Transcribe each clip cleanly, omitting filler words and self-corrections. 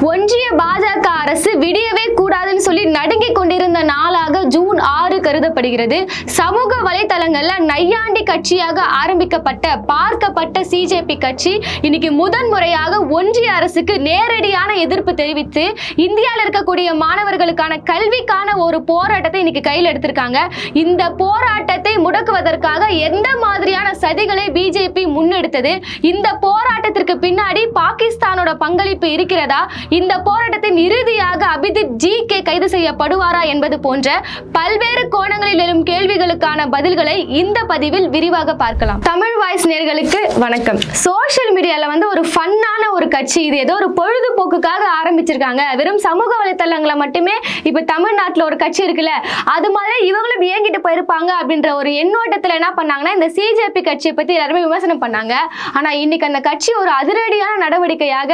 ஒன்றிய பாஜக அரசு விடியவே கூடாதுன்னு சொல்லி நடுங்கிக் கொண்டிருந்த நாளாக ஜூன் 6 கருதப்படுகிறது. சமூக வலைதளங்கள்ல நையாண்டி கட்சியாக ஆரம்பிக்கப்பட்ட பார்க்கப்பட்ட சிஜேபி கட்சி இன்னைக்கு முதன் முறையாக ஒன்றிய அரசுக்கு நேரடியான எதிர்ப்பு தெரிவித்து இந்தியாவில் இருக்கக்கூடிய மாணவர்களுக்கான கல்விக்கான ஒரு போராட்டத்தை இன்னைக்கு கையில் எடுத்திருக்காங்க. இந்த போராட்டத்தை முடக்குவதற்காக எந்த மாதிரியான சதிகளை பிஜேபி முன்னெடுத்தது, இந்த போராட்டத்திற்கு பின்னாடி பாகிஸ்தானோட பங்களிப்பு இருக்கிறதா, இந்த போராட்டத்தின் இறுதியாக அபிதீப் ஜி.கே கைது செய்யப்படுவாரா என்பது போன்ற பல்வேறு கோணங்களில் எழும் கேள்விகளுக்கான பதில்களை இந்த பதிவில் விரிவாக பார்க்கலாம். தமிழ் வாய்ஸ் நேயர்களுக்கு வணக்கம். சோஷியல் மீடியால ஒரு ஃபன்னான ஒரு கட்சி, இது ஏதோ ஒரு பொழுதுபோக்குக்காக ஆரம்பிச்சிருக்காங்க. வெறும் சமூக வலைத்தளங்களை மட்டுமே இப்ப தமிழ்நாட்டில் ஒரு கட்சி இருக்குல்ல, அது மாதிரி இவங்களும் இயங்கிட்டு போயிருப்பாங்க அப்படின்ற ஒரு எண்ணோட்டத்தில் என்ன பண்ணாங்கன்னா இந்த சிஜேபி கட்சியை பத்தி எல்லாருமே விமர்சனம் பண்ணாங்க. ஆனா இன்னைக்கு அந்த கட்சி ஒரு அதிரடியான நடவடிக்கையாக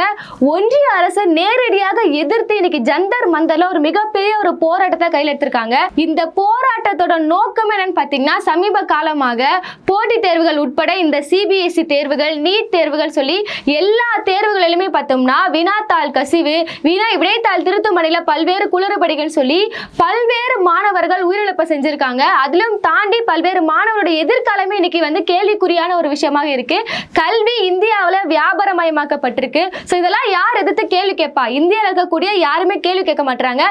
ஒன்றிய அரசு நேரடியாக எதிர்த்து இன்னைக்கு ஜந்தர் மந்தர்ல ஒரு மிகப்பெரிய ஒரு போராட்டத்தை கையில் எடுத்திருக்காங்க. இந்த போராட்டத்தோட நோக்கம் என்னன்னு பாத்தீங்கன்னா, சமீப காலமாக போட்டித் தேர்வுகள் உட்பட இந்த சிபிஎஸ்இ தேர்வுகள், நீட் தேர்வுகள் சொல்லி எல்லா தேர்வுகளிலுமே பார்த்தோம்னா வினாத்தாள் கசிவு, விடைத்தாள் திருத்தும் பணியில பல்வேறு குளறுபடிகள் சொல்லி பல்வேறு மாணவர்கள் உயிரிழப்பு செஞ்சிருக்காங்க. அதிலும் தாண்டி பல்வேறு மாணவருடைய எதிர்காலமே இன்னைக்கு கேள்விக்குறியான ஒரு விஷயமாக இருக்கு. கல்வி இந்தியாவில் வியாபாரமயமாக்கப்பட்டிருக்கு. இதெல்லாம் யார் எதிர்த்து கேள்வி கேட்பா? இந்தியாவில் இருக்கக்கூடிய யாருமே கேள்வி கேட்க மாட்டாங்க.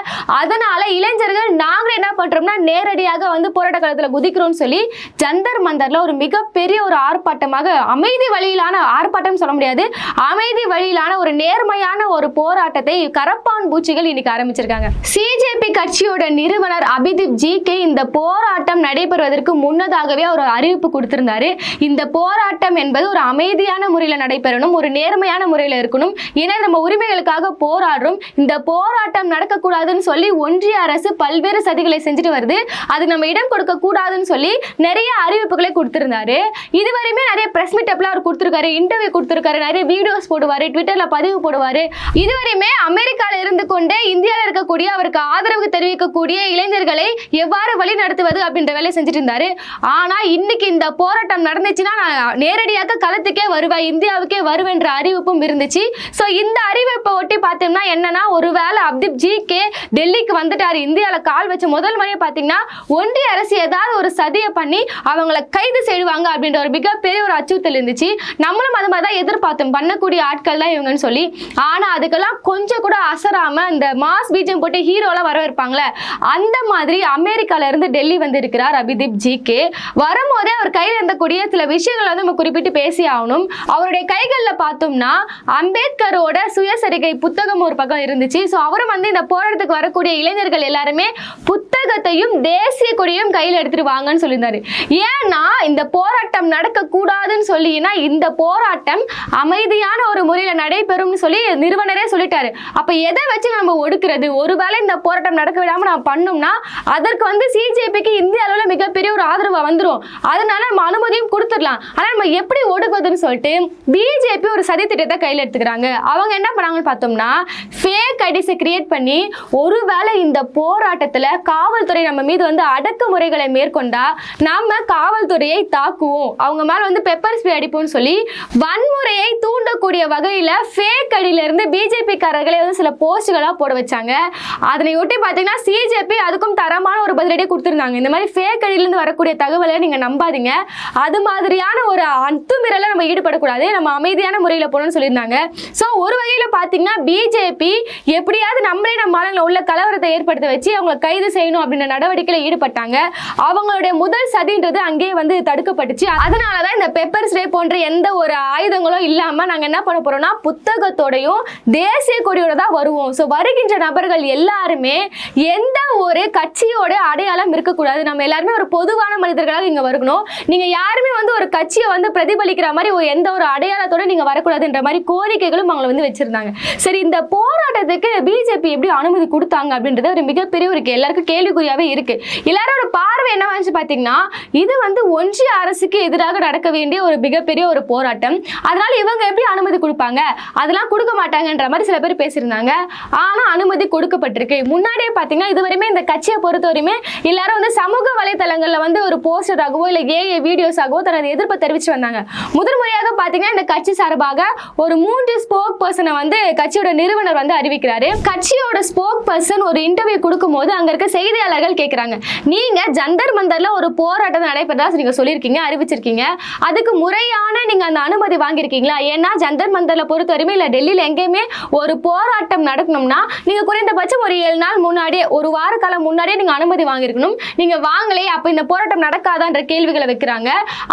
அதனால இளைஞர்கள் நாங்கள் என்ன பண்றோம்னா நேரடியாக போராட்ட காலத்தில் குதிக்கிறோம்னு சொல்லி ஜந்தர் மந்தர்ல ஒரு மிகப்பெரிய ஒரு ஆர்ப்பாட்டமாக, அமைதி வழியிலான ஆர்ப்பாட்டம் சொல்ல முடியாது, அமைதி வழியிலான ஒரு நேர்மையான ஒரு போராட்டத்தை கரப்பான் பூச்சிகள் இன்னைக்கு ஆரம்பிச்சிருக்காங்க. சிஜேபி கட்சியோட நிறுவனர் அபிதீப் ஜி.கே இந்த போராட்டம் நடைபெறுவதற்கு முன்னதாகவே ஒரு அறிவிப்பு கொடுத்திருந்தாரு. இந்த போராட்டம் என்பது ஒரு அமைதியான முறையில் நடைபெறணும், ஒரு நேர்மையான முறையில் இருக்கணும், ஏன்னா நம்ம உரிமைகளுக்காக போராடுறோம், இந்த போராட்டம் நடக்கக்கூடாதுன்னு சொல்லி ஒன்றிய அரசு பல்வேறு சதிகளை செஞ்சுட்டு வருது, அது நம்ம இடம் கொடுக்க கூடாதுன்னு சொல்லி நிறைய அறிவிப்புகளை கொடுத்திருந்தாரு. இதுவரையுமே நிறைய பிரஸ் மீட் எல்லாம் அவர் கொடுத்திருக்காரு, இன்டர்வியூ கொடுத்திருக்காரு, நிறைய வீடியோஸ் போடுவாரு, ட்விட்டர்ல பதிவு போடுவாரு. இதுவரையுமே அமெரிக்கால இருந்து கொண்டே இந்தியாவில் இருக்கக்கூடிய அவருக்கு ஆதரவு தெரிவிக்கக்கூடிய இளைஞர்களை எவ்வாறு வழி நடத்துவது அப்படின்ற வேலையை செஞ்சுட்டு இருந்தாரு. ஆனா இன்னைக்கு இந்த போராட்டம் நடந்துச்சுன்னா நான் நேரடியாக களத்துக்கே வருவேன், இந்தியாவுக்கே வருவேன்ற அறிவிப்பும் இருந்துச்சு. சோ இந்த அறிவிப்பை ஒட்டி பார்த்தோம்னா என்னன்னா, ஒருவேளை அபிதீப் ஜி.கே டெல்லிக்கு வந்துட்டாரு, இந்தியாவில் கால் வச்ச முதல் முறையை பார்த்தீங்கன்னா ஒன்றிய அரசு ஏதாவது ஒரு சதியை பண்ணி அவங்களை கைது செய்வாங்க அப்படின்ற ஒரு மிகப்பெரிய ஒரு அச்சுறுத்தல் இருந்துச்சு. நம்மளும் அது மாதிரி தான் எதிர்பார்த்தோம், பண்ணக்கூடிய ஆட்கள் தான் இவங்கன்னு சொல்லி. ஆனா அதுக்கெல்லாம் கொஞ்சம் கூட அசராம இந்த மாஸ் பீஜம் போட்டு ஹீரோலாம் வரவேற்பாங்களே, அந்த மாதிரி அமெரிக்கால இருந்து டெல்லி வந்து இருக்கிறார் அபிதீப் ஜி.கே. வரும்போதே அவர் கையில் இருந்தக்கூடிய சில விஷயங்களை நம்ம குறிப்பிட்டு பேசி ஆகணும். அவருடைய கைகளில் பார்த்தோம்னா அம்பேத்கரோட சுயசரிகை புத்தகம் ஒரு பக்கம் இருந்துச்சு. ஸோ அவரும் இந்த போராட்டத்துக்கு வரக்கூடிய இளைஞர்கள் எல்லாருமே புத்தகத்தையும் தேசிய கொடியும் கையில் எடுத்துட்டு வாங்கன்னு சொல்லியிருந்தாரு. ஏன்னா இந்த போராட்டம் நடக்க கூடாதுன்னு சொல்லினா இந்த போராட்டம் அமைதியான ஒரு முறையில் நடைபெறும்னு சொல்லி நிறுவனரே சொல்லிட்டாரு. அப்ப எதை வச்சு நம்ம ஒடுக்கிறது? ஒருவேளை இந்த போராட்டம் நடக்க விடாம நம்ம பண்ணோம்னா அதற்கு சிஜேபிக்கு இந்திய அளவில் மிகப்பெரிய ஒரு ஆதரவு வந்துடும், அதனால நம்ம அனுமதியும் கொடுத்துடலாம். ஆனா நம்ம எப்படி ஒடுக்குவதுன்னு சொல்லிட்டு பிஜேபி ஒரு சதி திட்டத்தை கையில் எடுத்துக்கிறாங்க. அவங்க என்ன பண்ணாங்கன்னு பார்த்தோம்னா ஃபேக் ஐடிஸை கிரியேட் பண்ணி, ஒருவேளை இந்த போராட்டத்தில் காவல்துறை நம்ம மீது அடக்குமுறைகளை மேற்கொண்டா நம்ம காவல்துறையை தாக்குவோம், அவங்க மேல பெப்பர் ஸ்ப்ரே அடிப்போம்னு சொல்லி வன்முறையை தூண்டக்கூடிய வகையில் ஃபேக் ஐடியில இருந்து பிஜேபி காரர்களை சில போஸ்ட்களா போட வச்சாங்க. அதனை ஒட்டி பார்த்தீங்கன்னா சிஜேபி அதுக்கும் தரமான ஒரு பதிலடி கொடுத்திருந்தாங்க. இந்த மாதிரி ஃபேக் ஐடியில இருந்து வரக்கூடிய தகவலை நீங்க நம்பாதீங்க, அது மாதிரியான ஒரு அத்துமீறல நம்ம ஈடுபடக்கூடாது, நம்ம அமைதியான முறையில் போகணும்னு சொல்லியிருந்தாங்க. ஸோ ஒரு வகையில் பார்த்தீங்கன்னா பிஜேபி எப்படியாவது நம்மளே நம்ம மாநிலங்களில் உள்ள கலவரத்தை ஏற்படுத்த வச்சு அவங்களை கைது செய்யணும் அப்படின்ற நடவடிக்கையில் ஈடுபட்டாங்க. அவங்களுடைய முதல் சதின்றது அங்கேயே தடுக்கப்பட்டுச்சு. அதனாலதான் இந்த பெப்பர் ஸ்ப்ரே போன்ற எந்த ஒரு ஆயுதங்களும் இல்லாம நாங்க என்ன பண்ண போறோம்னா புத்தகத்தோடையும் தேசிய கொடியோட தான் வருவோம். ஸோ வருகின்ற நபர்கள் எல்லாருமே எந்த ஒரு கட்சியோட அடையாளம் இருக்கக்கூடாது, நம்ம எல்லாருமே ஒரு பொதுவான மனிதர்களாக இங்க வரணும், நீங்க யாருமே ஒரு கட்சியை பிரதிபலிக்கிற மாதிரி எந்த ஒரு அடையாளத்தோட நீங்க வரக்கூடாதுன்ற மாதிரி கோரிக்கைகளும் அவங்களை வச்சிருந்தாங்க. சரி, இந்த போராட்டத்துக்கு பிஜேபி எப்படி அனுமதி கொடுத்தாங்க அப்படின்றது ஒரு மிகப்பெரிய ஒரு எல்லாருக்கும் கேள்விக்குறியாவே இருக்கு. எல்லாரோட பார்வை என்ன பாத்தீங்கன்னா, இது ஒன்றிய அரசுக்கு எதிராக நடக்க வேண்டிய ஒரு மிகப்பெரிய ஒரு போராட்டம், அதனால இவங்க எப்படி அனுமதி கொடுப்பாங்க, அதெல்லாம் கொடுக்க மாட்டாங்கன்ற மாதிரி சில பேர் பேசியிருந்தாங்க. ஆனா அனுமதி கொடுக்கப்பட்டிருக்கு. முன்னாடியே பாத்தீங்கன்னா இதுவரையுமே இந்த கட்சியை பொறுத்தவரையுமே எல்லாரும் சமூக வலைதளங்கள்ல ஒரு போஸ்டராகவோ இல்ல ஏஐ வீடியோஸாகவோ தனது எதிர்ப்பை தெரிவிச்சு வந்தாங்க. முதல் முறையாக பாத்தீங்கன்னா இந்த கட்சி சார்பாக ஒரு 3 ஸ்போக் பர்சனை கட்சியோட நிறுவனர் வந்து அறிவிக்கிறாரு. கட்சியோட ஸ்போக் பர்சன் ஒரு இன்டர்வியூ கொடுக்கும்போது அங்க இருக்க செய்தியாளர்கள் கேட்கிறாங்க, நீங்க ஜந்தர் மந்தர்ல ஒரு போராட்டம் நடைபெறதா நீங்க சொல்லியிருக்கீங்க, அறிவிச்சிருக்கீங்க, அதுக்கு முறையான நீங்க அந்த அனுமதி வாங்கியிருக்கீங்களா? ஏன்னா ஜந்தர் மந்தர்ல பொறுத்தவரையுமே இல்ல டெல்லியில எங்கேயுமே ஒரு போராட்டம் நடக்கணும்னா நீங்க குறைந்தபட்சம் ஒரு 7 நாள் முன்னாடியே, ஒரு வார காலம் முன்னாடியே நீங்க அனுமதி வாங்கியிருக்கணும். நீங்க வாங்கலையே, அப்ப இந்த போராட்டம் நடக்காதான்ற கேள்விகளை வைக்கிறாங்க.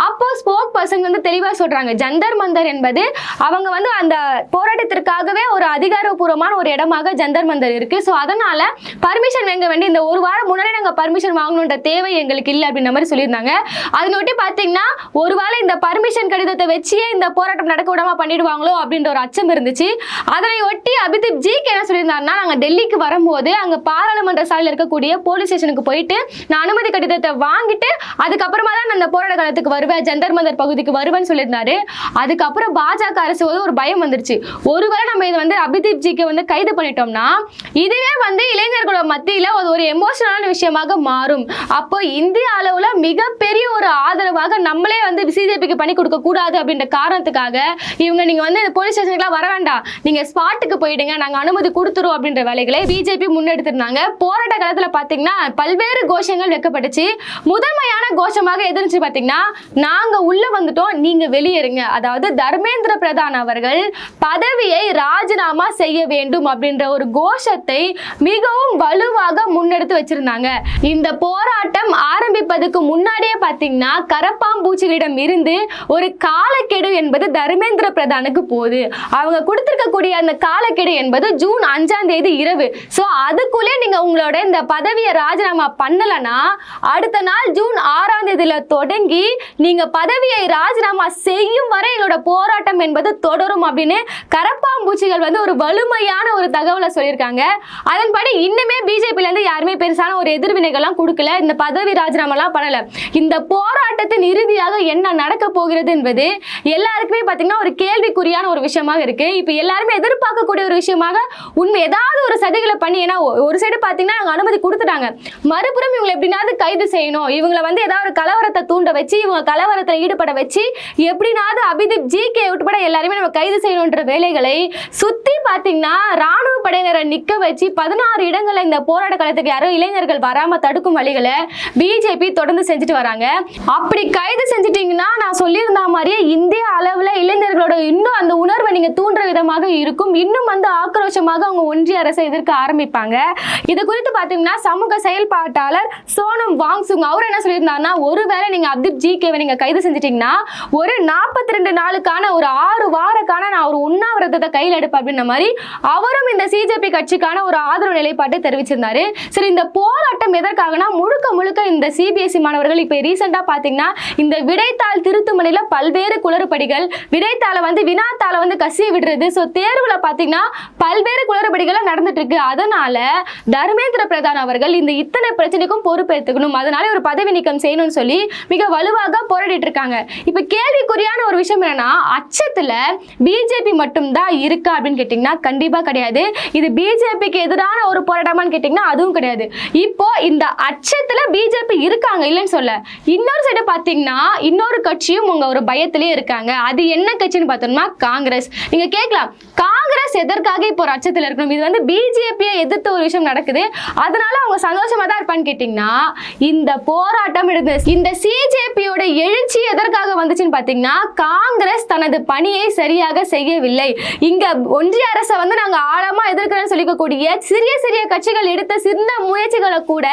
அப்போ ஸ்போக் பர்சன் வந்து தெளிவா சொல்றாங்க, ஜந்தர் மந்தர் என்பது அவங்க வந்து அந்த போராட்டத்திற்காகவே ஒரு அதிகாரப்பூர்வமான ஒரு இடமாக ஜந்தர் மந்தர் இருக்கு. ஸோ அதனால பர்மிஷன் வாங்க வேண்டிய இந்த ஒரு வாரம் முன்னாடி நாங்க பர்மிஷன் வாங்கணுன்ற தேவை எங்களுக்கு இல்லை அப்படின்ற மாதிரி சொல்லியிருந்தாங்க. அதனொட்டி பார்த்தீங்கன்னா ஒருவேளை இந்த பர்மிஷன் கடிதத்தை வச்சே இந்த போராட்டம் நடக்க விடாம பண்ணிடுவாங்களோ அப்படின்ற ஒரு அச்சம் இருந்துச்சு. அதனை ஒட்டி அபிதீப் ஜிக்கு என்ன சொல்லியிருந்தாருன்னா, நாங்கள் டெல்லிக்கு வரும்போது அங்கே பாராளுமன்ற சாலையில் இருக்கக்கூடிய போலீஸ் ஸ்டேஷனுக்கு போயிட்டு நான் அனுமதி கடிதத்தை வாங்கிட்டு அதுக்கப்புறமா தான் நான் அந்த போராட்ட காலத்துக்கு வருவேன், ஜந்தர் மந்தர் பகுதிக்கு வருவேன்னு சொல்லியிருந்தாரு. அதுக்கப்புறம் பாஜக அரசு ஒரு பயம் வந்துருச்சு, ஒருவேளை நம்ம இது வந்து அபிதீப் ஜிக்கு வந்து கைது பண்ணிட்டோம்னா இதுவே வந்து இளைஞர்களோட மத்தியில் ஒரு எமோஷனலான விஷயமாக மாறும். அப்போ இந்திய அளவுல மிகப்பெரிய ஒரு ஆதரவாக நம்மளே வந்து பிஜேபிக்கு பண்ணி கொடுக்க கூடாது அப்படின்ற காரணத்துக்காக இவங்க நீங்க வந்து போலீஸ் ஸ்டேஷனுக்குலாம் வர வேண்டாம், நீங்க ஸ்பாட்டுக்கு போயிடுங்க, நாங்க அனுமதி கொடுத்துரும் அப்படின்ற வேலைகளை பிஜேபி முன்னெடுத்திருந்தாங்க. போராட்ட காலத்துல பாத்தீங்கன்னா பல்வேறு கோஷங்கள் வைக்கப்பட்டுச்சு. முதன்மையான கோஷமாக எதிர்த்து பாத்தீங்கன்னா, நாங்க உள்ள வந்துட்டோம், நீங்க வெளியேறுங்க, அதாவது தர்மேந்திர பிரதான் அவர்கள் பதவியை ராஜினாமா செய்ய வேண்டும் அப்படின்ற ஒரு கோஷத்தை மிகவும் வலுவாக முன்னெடுத்து வச்சிருந்தாங்க. இந்த போராட்டம் ஆரம்பிப்பதற்கு முன்னாடியே பாத்தீங்கன்னா கரப்பாம்பூச்சிகளிடம் இருந்து ஒரு காலக்கெடு என்பது தர்மேந்திர பிரதானுக்கு போகுது. அவங்க கொடுத்திருக்கக்கூடிய அந்த காலக்கெடு என்பது ஜூன் 5ஆம் தேதி இரவு. சோ அதுக்குள்ளே நீங்க உங்களோட இந்த பதவியை ராஜினாமா பண்ணலனா அடுத்த நாள் ஜூன் 6ஆம் தேதியில தொடங்கி நீங்க பதவியை ராஜினாமா செய்யும் வரை எங்களோட போராட்டம் என்பது தொடரும் அப்படின்னு கரப்பாம்பூச்சிகள் வந்து ஒரு வலிமையான ஒரு தகவலை சொல்லியிருக்காங்க. அதன்படி இன்னுமே பிஜேபில இருந்து யாருமே பெருசான ஒரு எதிர்வினைகள்லாம் கொடுக்கல, இந்த பதவி ராஜினாமாலாம் பண்ணல. இந்த போராட்டத்தின் இறுதியாக என்ன நடக்க போகிறது என்பது எல்லாருக்குமே பாத்தீங்கன்னா ஒரு கேள்விக்குறியான ஒரு விஷயமாக இருக்கு. இப்ப எல்லாருமே எதிர்பார்க்கக்கூடிய ஒரு விஷயமாக உண்மை ஏதாவது ஒரு சதிகளை பண்ணி, ஏன்னா ஒரு சைடு பாத்தீங்கன்னா அவங்க அனுமதி கொடுத்துட்டாங்க, மறுபுறம் இவங்களை எப்படினாவது கைது செய்யணும், இவங்களை வந்து ஏதாவது ஒரு கலவரத்தை தூண்ட வச்சு இவங்க கலவரத்தில் ஈடுபட வச்சு எப்படினாவது அபிதீப் ஜிகே உட்பட எல்லாருமே நம்ம கைது செய்யணும்ன்ற வேலைகளை சுத்தி பாத்தீங்கன்னா ராணுவ படையினரை நிக்க வச்சு 16 இடங்கள்ல இந்த போராட்ட காலத்துக்கு யாரும் இளைஞர்கள் வராம தடுக்கும் வழிகளை பிஜேபி தொடர்ந்து செஞ்சுட்டு வராங்க. அப்படி கைது செஞ்சிட்டீங்கன்னா நான் சொல்லியிருந்த மாதிரியே இந்திய அளவுல இளைஞர்களோட இன்னும் அந்த உணர்வை நீங்க தூண்டுற விதமாக இருக்கும், இன்னும் வந்து ஆக்ரோஷமாக அவங்க ஒன்றிய அரசை எதிர்க்க ஆரம்பிப்பாங்க. இது குறித்து பாத்தீங்கன்னா சமூக செயல்பாட்டாளர் சோனம் வாங்சுங் அவர் என்ன சொல்லியிருந்தாருன்னா, ஒருவேளை நீங்க அபிதீப் ஜிகேவை நீங்க கைது செஞ்சிட்டீங்கன்னா ஒரு 42 நாளுக்கான ஒரு 6 வாரக்கான நான் ஒரு உண்ணாவிரதத்தை கையில் எடுப்பேன் அப்படின்ற மாதிரி அவரும் இந்த சிஜேபி கட்சிக்கான ஒரு ஆதரவு நிலைப்பாட்டை தெரிவிச்சிருந்தாரு. சரி, இந்த போராட்டம் எதற்காகனா முழுக்க முழுக்க இந்த சிபிஎஸ்இ மாணவர்கள் இப்ப ரீசெண்டா பாத்தீங்கன்னா இந்த விடைத்தாள் திருத்துமணில பல்வேறு குளறுபடிகள், விடைத்தாளை வந்து வினாத்தாளை வந்து கசிய விடுறது, சோ தேர்வுல பாத்தீங்கன்னா பல்வேறு குளறுபடிகள் நடந்துட்டு இருக்கு. அதனால தர்மேந்திர பிரதான் அவர்கள் இந்த இத்தனை பிரச்சனைக்கும் பொறுப்பேற்றுக்கணும், அதனால ஒரு பதவி நீக்கம் செய்யணும்னு சொல்லி மிக வலுவாக போராடிட்டு இருக்காங்க. இப்ப கேள்விக்குறியான ஒரு விஷயம் என்னன்னா, அச்சத்துல பிஜேபி மட்டும் தான் இருக்கா அப்படின்னு கேட்டீங்கன்னா கண்டிப்பா கிடையாது. இது பிஜேபிக்கு எதிரான ஒரு போராட்டமான்னு கேட்டீங்கன்னா அதுவும் கிடையாது. இப்போ இந்த அச்சத்துல பிஜேபி இருக்காங்க இல்லைன்னு சொல்ல, இன்னொரு சைடு பாத்தீங்கன்னா இன்னொரு கட்சியும் உங்க ஒரு பயத்திலே இருக்காங்க. அது என்ன கட்சின்னு பார்த்தோம்னா காங்கிரஸ். நீங்க கேட்கலாம், காங்கிரஸ் எதற்காக இப்போ ஒரு அச்சத்தில் இருக்கணும், இது வந்து பிஜேபியை எதிர்த்து ஒரு விஷயம் நடக்குது அதனால அவங்க சந்தோஷமா தான் இருப்பான்னு கேட்டீங்கன்னா, இந்த போராட்டம் இந்த சிஜேபியோட எழுச்சி எதற்காக வந்துச்சுன்னு பாத்தீங்கன்னா காங்கிரஸ் தனது பணியை சரியாக செய்யவில்லை. இங்க ஒன்றிய அரசை வந்து நாங்க ஆழமா எதிர்க்கிறேன்னு சொல்லிக்கக்கூடிய சிறிய சிறிய கட்சிகள் எடுத்த சின்ன முயற்சிகளை கூட,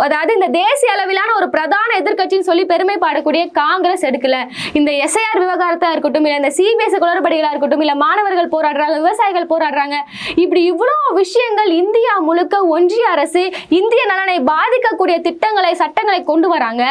அதாவது இந்த தேசிய அளவிலான ஒரு பிரதான எதிர்கட்சின்னு சொல்லி பெருமை பாடக்கூடிய காங்கிரஸ் எடுக்கல. இந்த எஸ்ஐஆர் விவகாரத்தா இருக்கட்டும், இல்ல இந்த சிபிஎஸ்இ குளறுபடிகளா இருக்கட்டும், இல்ல மாணவர்கள் போராடுறாங்க, விவசாயிகள் போராடுறாங்க, இப்படி இவ்வளவு விஷயங்கள் இந்தியா முழுக்க ஒன்றிய அரசு இந்திய நலனை பாதிக்கக்கூடிய திட்டங்களை சட்டங்களை கொண்டு வராங்க.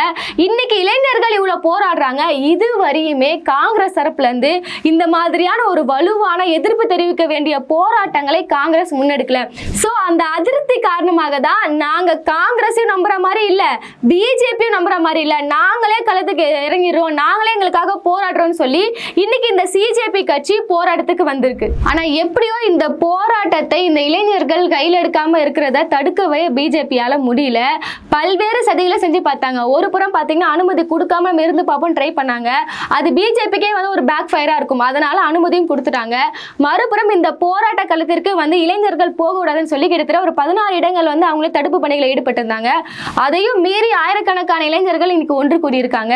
இன்னைக்கு இளைஞர்கள் இவ்வளவு போராடுறாங்க, இதுவரையுமே காங்கிரஸ் தரப்புல இருந்து இந்த மாதிரியான ஒரு வலுவான எதிர்ப்பு தெரிவிக்க வேண்டிய போராட்டங்களை காங்கிரஸ் முன்னெடுக்கல. சோ அந்த அதிருப்தி காரணமாக தான் நாங்க காங்கிரஸையும் நம்புற மாதிரி இல்ல, பிஜேபியும் நம்புற மாதிரி இல்ல, நாங்களே களத்துக்கு இறங்கிடுறோம், நாங்களே எங்களுக்காக போராடுறோம்னு சொல்லி இன்னைக்கு இந்த சிஜேபி கட்சி போராட்டத்துக்கு வந்திருக்கு. ஆனா எப்படியோ இந்த போராட்டத்தை இந்த இளைஞர்கள் கையில் எடுக்காம இருக்கிறத தடுக்கவே பிஜேபியால முடியல. பல்வேறு சதிகளை செஞ்சு பார்த்தாங்க. ஒரு புறம் பாத்தீங்கன்னா அனுமதி கொடுக்காம இருந்து பார்ப்போம் ட்ரை பண்ணாங்க, அது பிஜேபிக்கே வந்து ஒரு பேக் ஃபயரா இருக்கும், அதனால அனுமதியும் கொடுத்துட்டாங்க. மறுபுறம் இந்த போராட்ட களத்திற்கு வந்து இளைஞர்கள் போகக்கூடாதுன்னு சொல்லி கிட்டத்தட்ட ஒரு 16 இடங்கள் வந்து அவங்களே தடுப்பு பணிகளை ஈடுபட்டிருந்தாங்க. அதையும் மீறி ஆயிரக்கணக்கான இளைஞர்கள் இன்னைக்கு ஒன்று கூடியிருக்காங்க.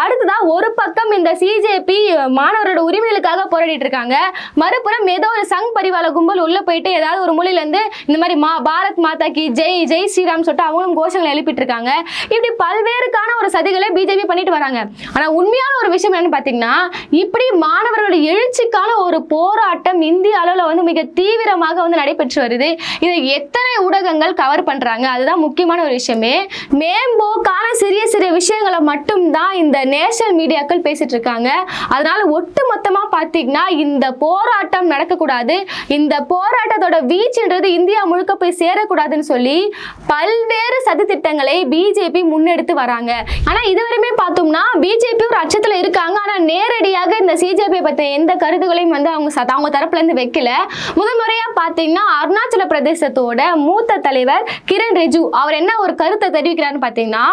அடுத்ததான் ஒரு பக்கம் இந்த சிஜேபி மாணவரோட உரிமைகளுக்காக போராடிட்டு இருக்காங்க, மறுபுறம் ஏதோ ஒரு சங் பரிவார கும்பல் உள்ள போயிட்டு ஏதாவது ஒரு மொழியில இருந்து இந்த மாதிரி பாரத் மாதா கி ஜெய், ஜெய் ஸ்ரீராம் சொல்லிட்டு அவங்களும் கோஷங்களை எழுப்பிட்டு இருக்காங்க. இப்படி பல்வேறுக்கான ஒரு சதிகளை பிஜேபி பண்ணிட்டு வராங்க. ஆனா உண்மையான ஒரு விஷயம் என்னன்னு பாத்தீங்கன்னா, இப்படி மாணவர்களோட எழுச்சிக்கான ஒரு போராட்டம் இந்திய அளவுல வந்து மிக தீவிரமாக வந்து நடைபெற்று வருது. இதை எத்தனை ஊடகங்கள் கவர் பண்றாங்க, அதுதான் முக்கியமான ஒரு விஷயமே. மேம்போக்கான சிறிய சிறிய விஷயங்களை மட்டும்தான் இந்த நேஷனல் மீடியாக்கள் பேசிட்டு இருக்காங்க. அதனால ஒட்டு மொத்தமா பாத்தீங்கன்னா இந்த போராட்டம் நடக்கக்கூடாது, இந்த போராட்டத்தோட வீச்சுன்றது இந்தியா முழுக்க போய் சேரக்கூடாதுன்னு சொல்லி பல்வேறு சதி திட்டங்களை பிஜேபி முன்னெடுத்து வராங்க. ஆனா இதுவரையுமே பார்த்தோம்னா பிஜேபி ஒரு அச்சத்துல இருக்காங்க. ஆனா நேரடியாக இந்த சிஜேபி பத்தி எந்த கருத்துக்களையும் வந்து அவங்க தரப்புல இருந்து வைக்கல. முதல் முறையா பாத்தீங்கன்னா அருணாச்சல பிரதேசத்தோட மூத்த தலைவர் கிரண் ரிஜிஜு அவர் என்ன ஒரு கருத்தை தெரிவிக்கிறான்னு பாத்தீங்கன்னா,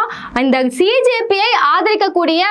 இந்த சிஜேபியை ஆதரிக்கக்கூடிய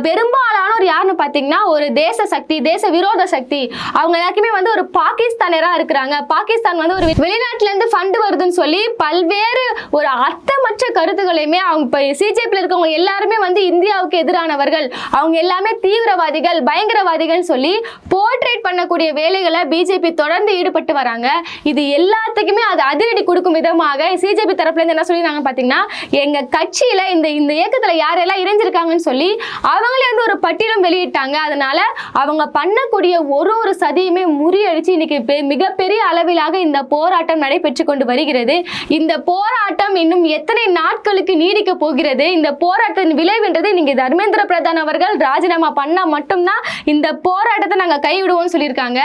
பெரும்பாலானோர் யாருன்னு பாத்தீங்கன்னா ஒரு தேச சக்தி, தேச விரோத சக்தி. அவங்க எல்லாருக்குமே வந்து ஒரு பாகிஸ்தானியரா இருக்கிறாங்க. பாகிஸ்தான் வந்து ஒரு வெளிநாட்டுல இருந்து ஃபண்ட் வருதுன்னு சொல்லி பல்வேறு ஒரு அர்த்தமற்ற கருத்துக்களையுமே அவங்க சிஜேபியில் இருக்கவங்க எல்லாருமே வந்து இந்தியாவுக்கு எதிரானவர்கள், அவங்க எல்லாமே தீவிரவாதிகள், பயங்கரவாதிகள் சொல்லி போர்ட்ரேட் பண்ணக்கூடிய வேலைகளை பிஜேபி தொடர்ந்து ஈடுபட்டு வராங்க. இது எல்லாத்துக்குமே அது அதிரடி கொடுக்கும் விதமாக சிஜேபி தரப்புல இருந்து என்ன சொல்லிருக்காங்க பாத்தீங்கன்னா, எங்க கட்சியில இந்த இயக்கத்துல யாரெல்லாம் இணைஞ்சிருக்காங்கன்னு சொல்லி அவங்களே வந்து ஒரு பட்டியலும் வெளியிட்டாங்க. அதனால அவங்க பண்ணக்கூடிய ஒரு சதியுமே முறியடிச்சு இன்னைக்கு மிகப்பெரிய அளவிலாக இந்த போராட்டம் நடைபெற்று கொண்டு வருகிறது. இந்த போராட்டம் இன்னும் எத்தனை நாட்களுக்கு நீடிக்க போகிறது, இந்த போராட்டத்தின் விளைவுன்றது நீங்க தர்மேந்திர பிரதான் அவர்கள் ராஜினாமா பண்ணா மட்டும்தான் இந்த போராட்டத்தை நாங்க கைவிடுவோம் சொல்லியிருக்காங்க.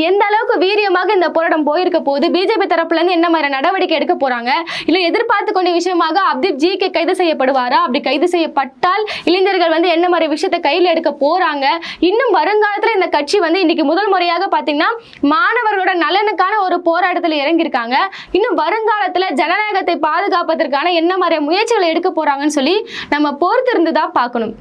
எந்த அளவுக்கு வீரியமாக இந்த போராட்டம் போயிருக்க போது, பிஜேபி தரப்புல இருந்து என்ன மாதிரி நடவடிக்கை எடுக்க போறாங்க, இல்ல எதிர்பார்த்து கொண்ட விஷயமாக அப்தீப் ஜி கே கைது செய்யப்படுவாரா, அப்படி கைது செய்யப்பட்டால் இளைஞர்கள் வந்து என்ன மாதிரி விஷயத்தை கையில் எடுக்க போறாங்க, இன்னும் வருங்காலத்துல இந்த கட்சி வந்து இன்னைக்கு முதல் முறையாக பாத்தீங்கன்னா மாணவர்களோட நலனுக்கான ஒரு போராட்டத்தில் இறங்கியிருக்காங்க. இன்னும் வருங்காலத்துல ஜனநாயகத்தை பாதுகாப்பதற்கான என்ன மாதிரி முயற்சிகளை எடுக்க போறாங்கன்னு சொல்லி நம்ம பொறுத்திருந்து தான் பார்க்கணும்.